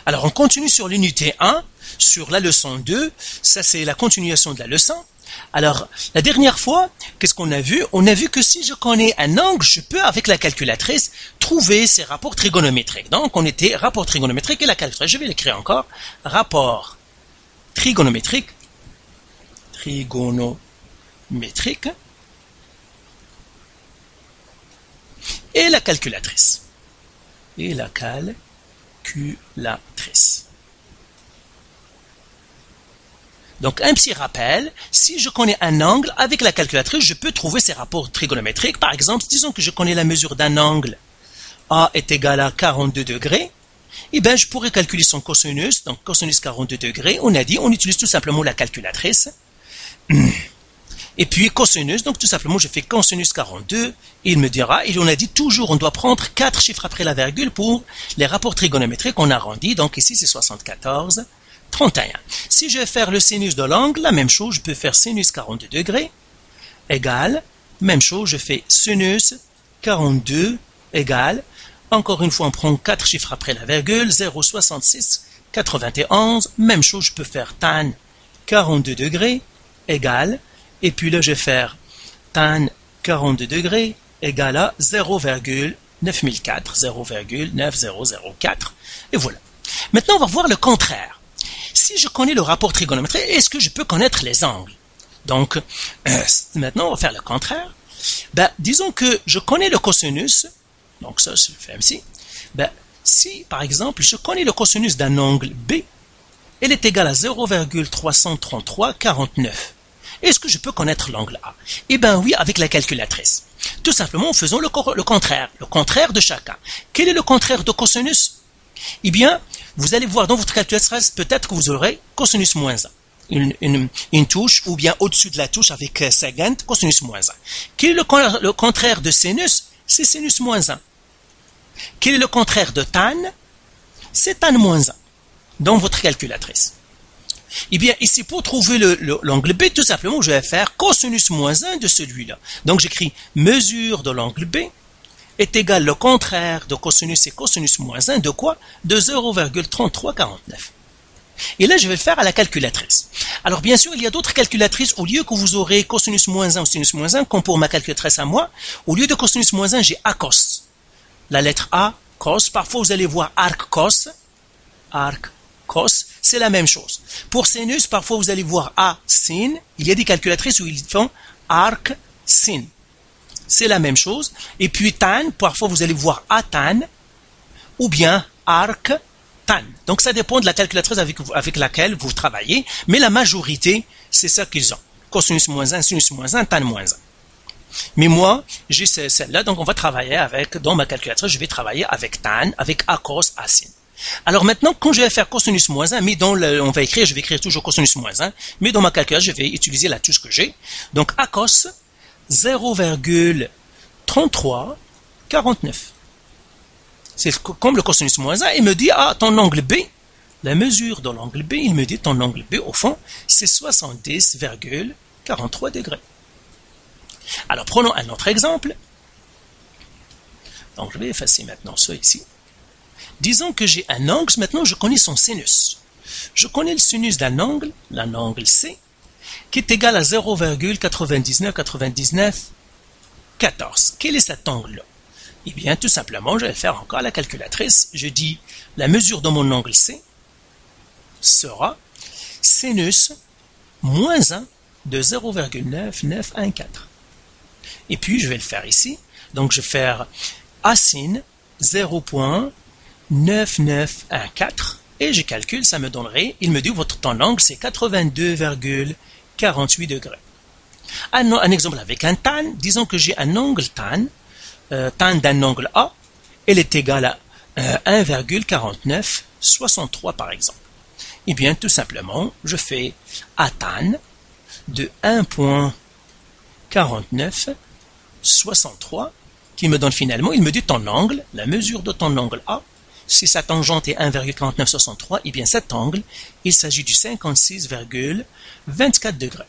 Alors, on continue sur l'unité 1, sur la leçon 2. Ça, c'est la continuation de la leçon. Alors, la dernière fois, qu'est-ce qu'on a vu? On a vu que si je connais un angle, je peux, avec la calculatrice, trouver ces rapports trigonométriques. Donc, on était rapport trigonométrique et la calculatrice. Je vais l'écrire encore. Rapport trigonométrique. Trigonométrique. Et la calculatrice. Et la calculatrice. Donc, un petit rappel, si je connais un angle, avec la calculatrice, je peux trouver ces rapports trigonométriques. Par exemple, disons que je connais la mesure d'un angle A est égal à 42 degrés. Eh bien, je pourrais calculer son cosinus. Donc, cosinus 42 degrés, on a dit, on utilise tout simplement la calculatrice. Et puis, cosinus, donc tout simplement, je fais cosinus 42, et il me dira, et on a dit toujours, on doit prendre 4 chiffres après la virgule pour les rapports trigonométriques, on arrondit, donc ici c'est 74, 31. Si je vais faire le sinus de l'angle, la même chose, je peux faire sinus 42 degrés, égale, même chose, je fais sinus 42, égale, encore une fois, on prend 4 chiffres après la virgule, 0,66, 91, même chose, je peux faire tan 42 degrés, égale, et puis là, je vais faire tan 42 degrés égale à 0,9004, 0,9004. Et voilà. Maintenant, on va voir le contraire. Si je connais le rapport trigonométrique, est-ce que je peux connaître les angles? Donc, maintenant, on va faire le contraire. Ben, disons que je connais le cosinus. Donc, ça, je le fais ici. Ben, si, par exemple, je connais le cosinus d'un angle B, elle est égale à 0,333,49. Est-ce que je peux connaître l'angle A? Eh bien oui, avec la calculatrice. Tout simplement en faisant le contraire de chacun. Quel est le contraire de cosinus? Eh bien, vous allez voir dans votre calculatrice, peut-être que vous aurez cosinus moins 1. Une touche, ou bien au-dessus de la touche avec secant, cosinus moins 1. Quel est le contraire de sinus? C'est sinus moins 1. Quel est le contraire de tan? C'est tan moins 1. Dans votre calculatrice. Eh bien, ici, pour trouver l'angle B, tout simplement, je vais faire cosinus moins 1 de celui-là. Donc, j'écris mesure de l'angle B est égal le contraire de cosinus et cosinus moins 1 de quoi? De 0,3349. Et là, je vais le faire à la calculatrice. Alors, bien sûr, il y a d'autres calculatrices. Au lieu que vous aurez cosinus moins 1 ou sinus moins 1, comme pour ma calculatrice à moi, au lieu de cosinus moins 1, j'ai A cos. La lettre A, cos. Parfois, vous allez voir arc cos. Arc cos, c'est la même chose. Pour sinus, parfois vous allez voir A sin. Il y a des calculatrices où ils font arc sin. C'est la même chose. Et puis tan, parfois vous allez voir A tan ou bien arc tan. Donc ça dépend de la calculatrice avec laquelle vous travaillez, mais la majorité, c'est ça qu'ils ont. Cosinus moins 1, sinus moins 1, tan moins 1. Mais moi, j'ai celle-là, donc on va travailler avec, dans ma calculatrice, je vais travailler avec tan, avec A cos, A sin. Alors maintenant, quand je vais faire cosinus moins 1, mais on va écrire, je vais écrire toujours cosinus moins 1, mais dans ma calculatrice, je vais utiliser la touche que j'ai. Donc, A cos 0,3349. C'est comme le cosinus moins 1, il me dit, ah, ton angle B, la mesure de l'angle B, il me dit, ton angle B, au fond, c'est 70,43 degrés. Alors, prenons un autre exemple. Donc, je vais effacer maintenant ça ici. Disons que j'ai un angle, maintenant je connais son sinus. Je connais le sinus d'un angle, l'angle C, qui est égal à 0,999914. Quel est cet angle-là? Eh bien, tout simplement, je vais faire encore à la calculatrice. Je dis, la mesure de mon angle C sera sinus moins 1 de 0,9914. Et puis, je vais le faire ici. Donc, je vais faire A sin 0,9914 et je calcule, ça me donnerait, il me dit votre ton angle c'est 82,48 degrés. Un exemple avec un tan, disons que j'ai un angle tan, tan d'un angle A, elle est égale à 1,4963 par exemple. Eh bien tout simplement, je fais A tan de 1,4963 qui me donne finalement, il me dit ton angle, la mesure de ton angle A, si sa tangente est 1,4963, eh bien cet angle, il s'agit du 56,24 degrés.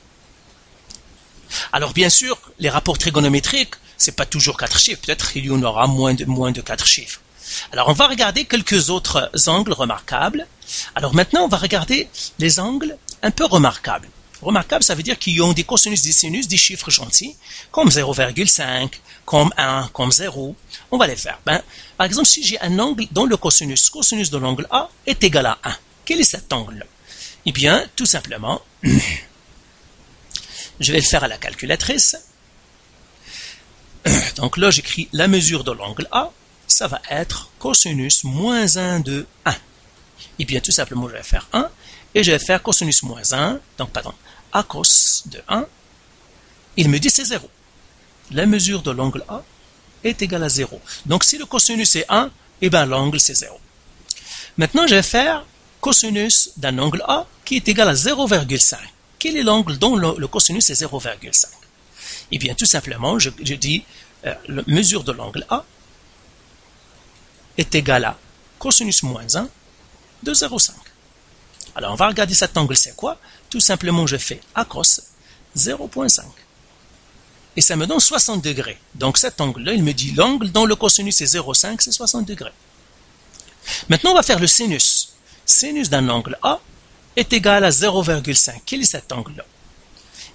Alors bien sûr, les rapports trigonométriques, c'est pas toujours 4 chiffres, peut-être qu'il y en aura moins de 4 chiffres. Alors, on va regarder quelques autres angles remarquables. Alors maintenant, on va regarder les angles un peu remarquables. Remarquables, ça veut dire qu'ils ont des cosinus, des sinus, des chiffres gentils, comme 0,5, comme 1, comme 0. On va les faire. Par exemple, si j'ai un angle dont le cosinus de l'angle A est égal à 1, quel est cet angle-là? Eh bien, tout simplement, je vais le faire à la calculatrice. Donc là, j'écris la mesure de l'angle A, ça va être cosinus moins 1 de 1. Et bien, tout simplement, je vais faire 1, et je vais faire cosinus moins 1, donc pardon, A cos de 1, il me dit c'est 0. La mesure de l'angle A est égale à 0. Donc, si le cosinus est 1, eh bien, l'angle c'est 0. Maintenant, je vais faire cosinus d'un angle A qui est égal à 0,5. Quel est l'angle dont le cosinus est 0,5? Eh bien, tout simplement, je dis la mesure de l'angle A est égale à cosinus moins 1 de 0,5. Alors, on va regarder cet angle, c'est quoi? Tout simplement, je fais A cos 0,5. Et ça me donne 60 degrés. Donc, cet angle-là, il me dit l'angle dont le cosinus est 0,5, c'est 60 degrés. Maintenant, on va faire le sinus. Sinus d'un angle A est égal à 0,5. Quel est cet angle-là?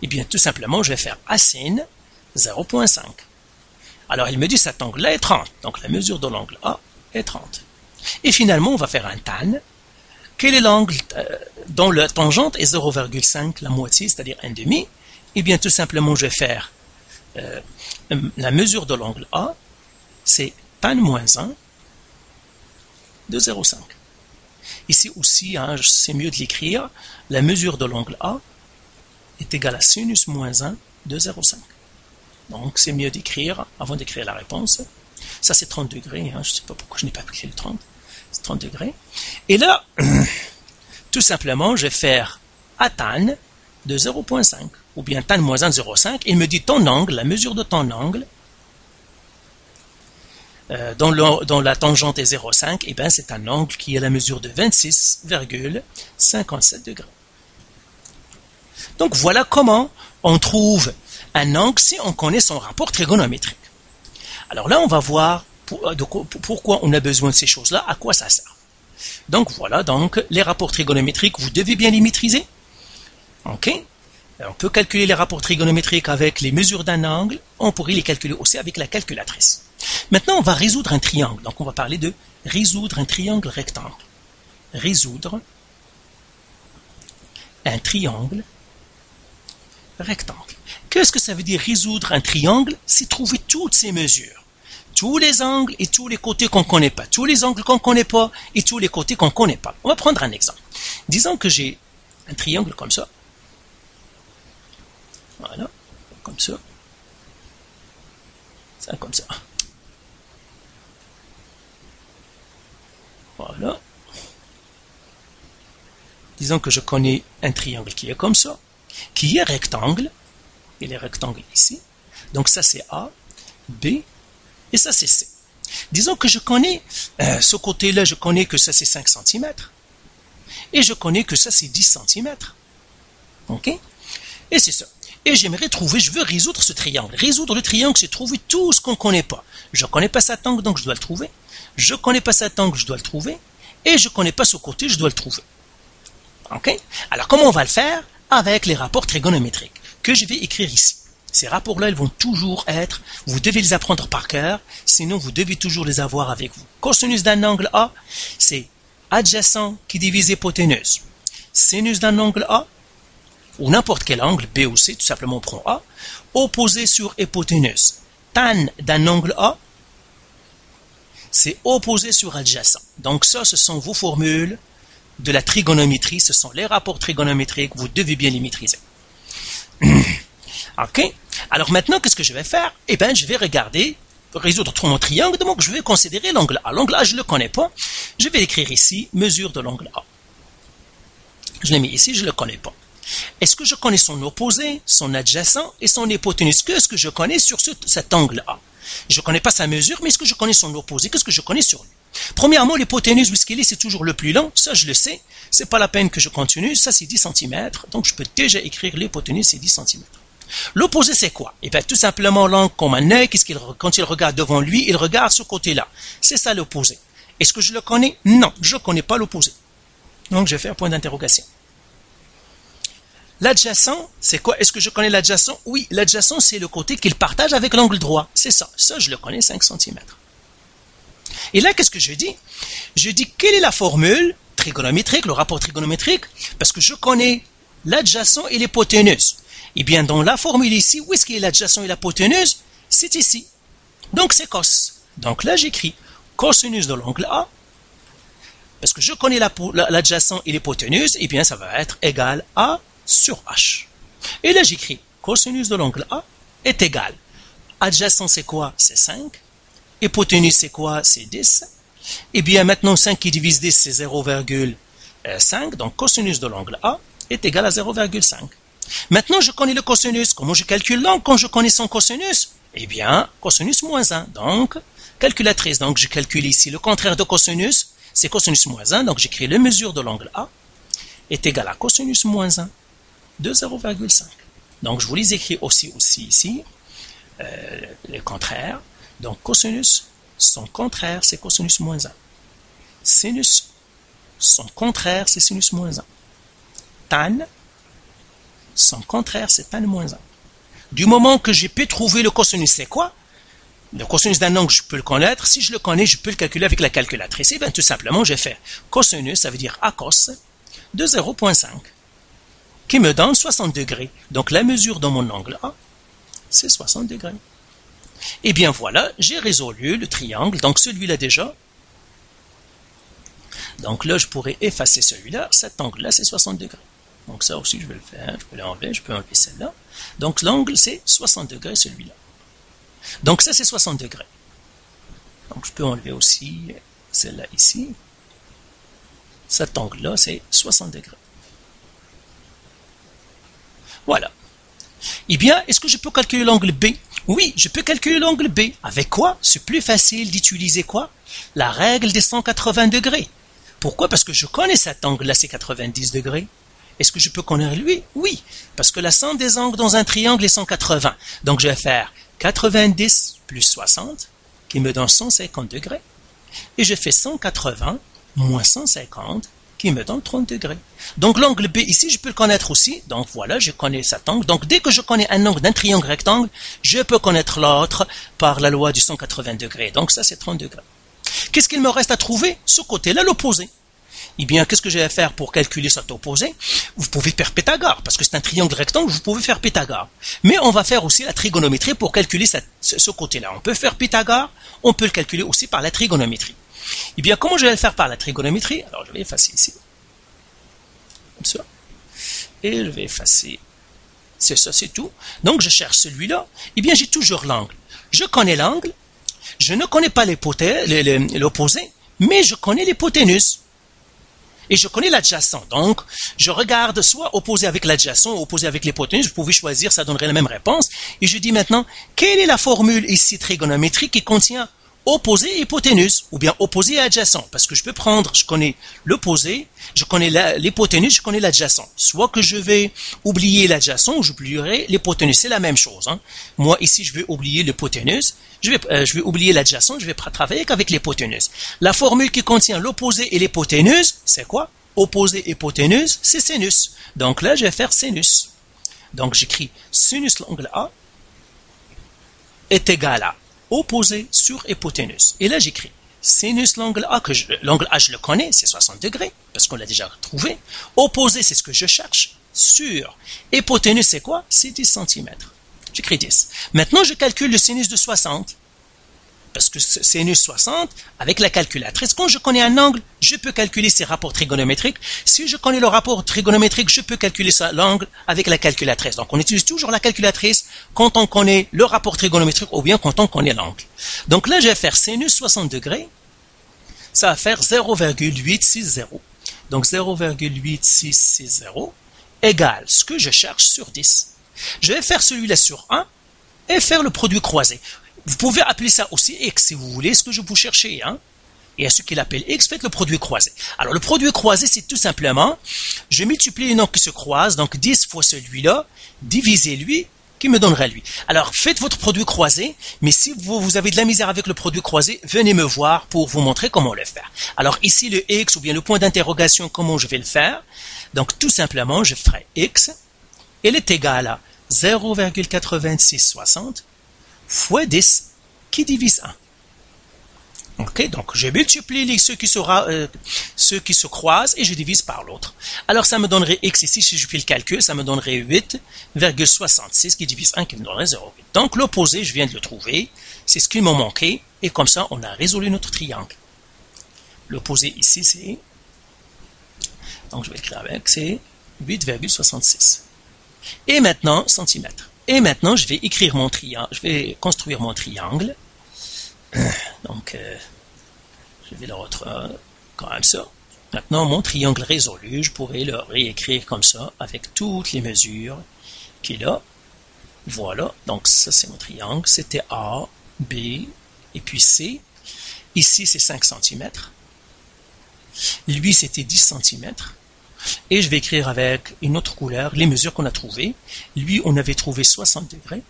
Eh bien, tout simplement, je vais faire A sin 0,5. Alors, il me dit cet angle-là est 30. Donc, la mesure de l'angle A est 30. Et finalement, on va faire un tan. Quel est l'angle dont la tangente est 0,5, la moitié, c'est-à-dire 1,5? Eh bien, tout simplement, je vais faire la mesure de l'angle A, c'est tan moins 1 de 0,5. Ici aussi, c'est mieux de l'écrire, la mesure de l'angle A est égale à sinus moins 1 de 0,5. Donc, c'est mieux d'écrire avant d'écrire la réponse. Ça, c'est 30 degrés. Je ne sais pas pourquoi je n'ai pas appliqué le 30. C'est 30 degrés. Et là, tout simplement, je vais faire A tan de 0,5 ou bien tan moins 1 de 0,5. Il me dit ton angle, la mesure de ton angle, dont la tangente est 0,5, et bien c'est un angle qui est la mesure de 26,57 degrés. Donc voilà comment on trouve un angle si on connaît son rapport trigonométrique. Alors là, on va voir pourquoi on a besoin de ces choses-là, à quoi ça sert. Donc voilà, donc les rapports trigonométriques, vous devez bien les maîtriser. Ok? On peut calculer les rapports trigonométriques avec les mesures d'un angle, on pourrait les calculer aussi avec la calculatrice. Maintenant, on va résoudre un triangle. Donc on va parler de résoudre un triangle rectangle. Résoudre un triangle rectangle. Qu'est-ce que ça veut dire résoudre un triangle? C'est trouver toutes ces mesures. Tous les angles et tous les côtés qu'on ne connaît pas. Tous les angles qu'on ne connaît pas et tous les côtés qu'on ne connaît pas. On va prendre un exemple. Disons que j'ai un triangle comme ça. Voilà. Comme ça. Ça comme ça. Voilà. Disons que je connais un triangle qui est comme ça, qui est rectangle. Il est rectangle ici. Donc ça c'est A, B, et ça c'est C. Disons que je connais ce côté-là, je connais que ça c'est 5 cm. Et je connais que ça c'est 10 cm. Ok? Et c'est ça. Et j'aimerais trouver, je veux résoudre ce triangle. Résoudre le triangle, c'est trouver tout ce qu'on ne connaît pas. Je ne connais pas cet angle, donc je dois le trouver. Je ne connais pas cet angle, je dois le trouver. Et je ne connais pas ce côté, je dois le trouver. Ok? Alors, comment on va le faire? Avec les rapports trigonométriques que je vais écrire ici. Ces rapports-là, ils vont toujours être, vous devez les apprendre par cœur, sinon vous devez toujours les avoir avec vous. Cosinus d'un angle A, c'est adjacent qui divise hypoténuse. Sinus d'un angle A, ou n'importe quel angle, B ou C, tout simplement on prend A, opposé sur hypoténuse. Tan d'un angle A, c'est opposé sur adjacent. Donc ça, ce sont vos formules de la trigonométrie, ce sont les rapports trigonométriques, vous devez bien les maîtriser. Ok? Alors maintenant, qu'est-ce que je vais faire? Eh bien, je vais regarder, résoudre mon triangle, donc je vais considérer l'angle A. L'angle A, je ne le connais pas. Je vais l'écrire ici, mesure de l'angle A. Je l'ai mis ici, je ne le connais pas. Est-ce que je connais son opposé, son adjacent et son hypoténuse? Qu'est-ce que je connais sur cet angle-là? Je ne connais pas sa mesure, mais est-ce que je connais son opposé? Qu'est-ce que je connais sur lui? Premièrement, l'hypoténuse, puisqu'il est, c'est toujours le plus long. Ça, je le sais. C'est pas la peine que je continue. Ça, c'est 10 cm. Donc, je peux déjà écrire l'hypoténuse, c'est 10 cm. L'opposé, c'est quoi? Eh bien, tout simplement, l'angle comme un œil, quand il regarde devant lui, il regarde ce côté-là. C'est ça l'opposé. Est-ce que je le connais? Non, je ne connais pas l'opposé. Donc, je vais faire point d'interrogation. L'adjacent, c'est quoi? Est-ce que je connais l'adjacent? Oui, l'adjacent, c'est le côté qu'il partage avec l'angle droit. C'est ça. Ça, je le connais, 5 cm. Et là, qu'est-ce que je dis? Je dis, quelle est la formule trigonométrique, le rapport trigonométrique? Parce que je connais l'adjacent et l'hypoténuse. Eh bien, dans la formule ici, où est-ce qu'il y a l'adjacent et l'hypoténuse? C'est ici. Donc, c'est cos. Donc là, j'écris cosinus de l'angle A. Parce que je connais l'adjacent et l'hypoténuse, eh bien, ça va être égal à sur H. Et là, j'écris cosinus de l'angle A est égal. Adjacent, c'est quoi? C'est 5. Hypoténuse, c'est quoi? C'est 10. Et bien, maintenant, 5 qui divise 10, c'est 0,5. Donc, cosinus de l'angle A est égal à 0,5. Maintenant, je connais le cosinus. Comment je calcule l'angle quand je connais son cosinus? Eh bien, cosinus moins 1. Donc, calculatrice. Donc, je calcule ici le contraire de cosinus. C'est cosinus moins 1. Donc, j'écris la mesure de l'angle A est égal à cosinus moins 1 de 0,5. Donc, je vous les écris aussi ici. Le contraire. Donc, cosinus, son contraire, c'est cosinus moins 1. Sinus, son contraire, c'est sinus moins 1. Tan, son contraire, c'est tan moins 1. Du moment que j'ai pu trouver le cosinus, c'est quoi? Le cosinus d'un angle, je peux le connaître. Si je le connais, je peux le calculer avec la calculatrice. Et bien, tout simplement, je vais faire cosinus, ça veut dire a cos, de 0,5, qui me donne 60 degrés. Donc, la mesure de mon angle A, c'est 60 degrés. Et bien voilà, j'ai résolu le triangle, donc celui-là déjà. Donc là, je pourrais effacer celui-là. Cet angle-là, c'est 60 degrés. Donc ça aussi, je vais le faire. Je peux l'enlever, je peux enlever celle-là. Donc l'angle, c'est 60 degrés, celui-là. Donc ça, c'est 60 degrés. Donc je peux enlever aussi celle-là ici. Cet angle-là, c'est 60 degrés. Voilà. Eh bien, est-ce que je peux calculer l'angle B? Oui, je peux calculer l'angle B. Avec quoi? C'est plus facile d'utiliser quoi? La règle des 180 degrés. Pourquoi? Parce que je connais cet angle-là, c'est 90 degrés. Est-ce que je peux connaître lui? Oui, parce que la somme des angles dans un triangle est 180. Donc, je vais faire 90 plus 60, qui me donne 150 degrés. Et je fais 180 moins 150, qui me donne 30 degrés. Donc l'angle B ici, je peux le connaître aussi. Donc voilà, je connais cet angle. Donc dès que je connais un angle d'un triangle rectangle, je peux connaître l'autre par la loi du 180 degrés. Donc ça, c'est 30 degrés. Qu'est-ce qu'il me reste à trouver? Ce côté-là, l'opposé. Eh bien, qu'est-ce que je vais faire pour calculer cet opposé? Vous pouvez faire Pythagore, parce que c'est un triangle rectangle, vous pouvez faire Pythagore. Mais on va faire aussi la trigonométrie pour calculer ce côté-là. On peut faire Pythagore, on peut le calculer aussi par la trigonométrie. Eh bien, comment je vais le faire par la trigonométrie? Alors, je vais effacer ici. Comme ça. Et je vais effacer. C'est ça, c'est tout. Donc, je cherche celui-là. Eh bien, j'ai toujours l'angle. Je connais l'angle. Je ne connais pas l'opposé, mais je connais l'hypoténuse. Et je connais l'adjacent. Donc, je regarde soit opposé avec l'adjacent ou opposé avec l'hypoténuse. Vous pouvez choisir, ça donnerait la même réponse. Et je dis maintenant, quelle est la formule ici trigonométrique qui contient opposé et hypoténuse, ou bien opposé et adjacent, parce que je peux prendre, je connais l'opposé, je connais l'hypoténuse, je connais l'adjacent. Soit que je vais oublier l'adjacent ou j'oublierai l'hypoténuse, c'est la même chose. Hein. Moi, ici, je vais oublier l'hypoténuse, je vais oublier l'adjacent, je vais travailler qu'avec l'hypoténuse. La formule qui contient l'opposé et l'hypoténuse, c'est quoi? Opposé et hypoténuse, c'est sinus. Donc là, je vais faire sinus. Donc j'écris sinus l'angle A est égal à opposé sur hypoténuse. Et là, j'écris sinus l'angle A, l'angle A, je le connais, c'est 60 degrés, parce qu'on l'a déjà trouvé. Opposé, c'est ce que je cherche. Sur hypoténuse, c'est quoi? C'est 10 cm. J'écris 10. Maintenant, je calcule le sinus de 60. Parce que sinus 60, avec la calculatrice, quand je connais un angle, je peux calculer ses rapports trigonométriques. Si je connais le rapport trigonométrique, je peux calculer l'angle avec la calculatrice. Donc, on utilise toujours la calculatrice quand on connaît le rapport trigonométrique ou bien quand on connaît l'angle. Donc là, je vais faire sinus 60 degrés. Ça va faire 0,860. Donc, 0,8660 égale ce que je cherche sur 10. Je vais faire celui-là sur 1 et faire le produit croisé. Vous pouvez appeler ça aussi x si vous voulez, ce que je vous cherchez. Hein? Et à ceux qui l'appellent x, faites le produit croisé. Alors, le produit croisé, c'est tout simplement, je multiplie les nombres qui se croisent, donc 10 fois celui-là, divisez lui, qui me donnera lui. Alors, faites votre produit croisé, mais si vous avez de la misère avec le produit croisé, venez me voir pour vous montrer comment le faire. Alors, ici, le X ou bien le point d'interrogation, comment je vais le faire? Donc, tout simplement, je ferai X, il est égal à 0,8660 fois 10 qui divise 1. Ok, donc je multiplie ceux qui se croisent et je divise par l'autre. Alors ça me donnerait x ici, si je fais le calcul, ça me donnerait 8,66 qui divise 1 qui me donnerait 0,8. Donc l'opposé, je viens de le trouver, c'est ce qui m'a manqué et comme ça on a résolu notre triangle. L'opposé ici c'est, donc je vais écrire avec, c'est 8,66. Et maintenant, centimètres. Et maintenant je vais écrire mon triangle, je vais construire mon triangle. Donc, je vais le retrouver comme ça. Maintenant, mon triangle résolu, je pourrais le réécrire comme ça, avec toutes les mesures qu'il a. Voilà, donc ça c'est mon triangle. C'était A, B, et puis C. Ici, c'est 5 cm. Lui, c'était 10 cm. Et je vais écrire avec une autre couleur les mesures qu'on a trouvées. Lui, on avait trouvé 60 degrés.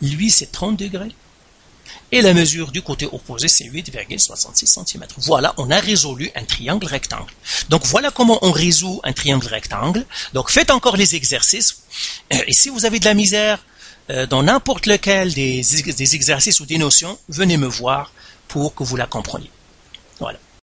Lui, c'est 30 degrés. Et la mesure du côté opposé, c'est 8,66 cm. Voilà, on a résolu un triangle rectangle. Donc voilà comment on résout un triangle rectangle. Donc faites encore les exercices. Et si vous avez de la misère dans n'importe lequel des exercices ou des notions, venez me voir pour que vous la compreniez.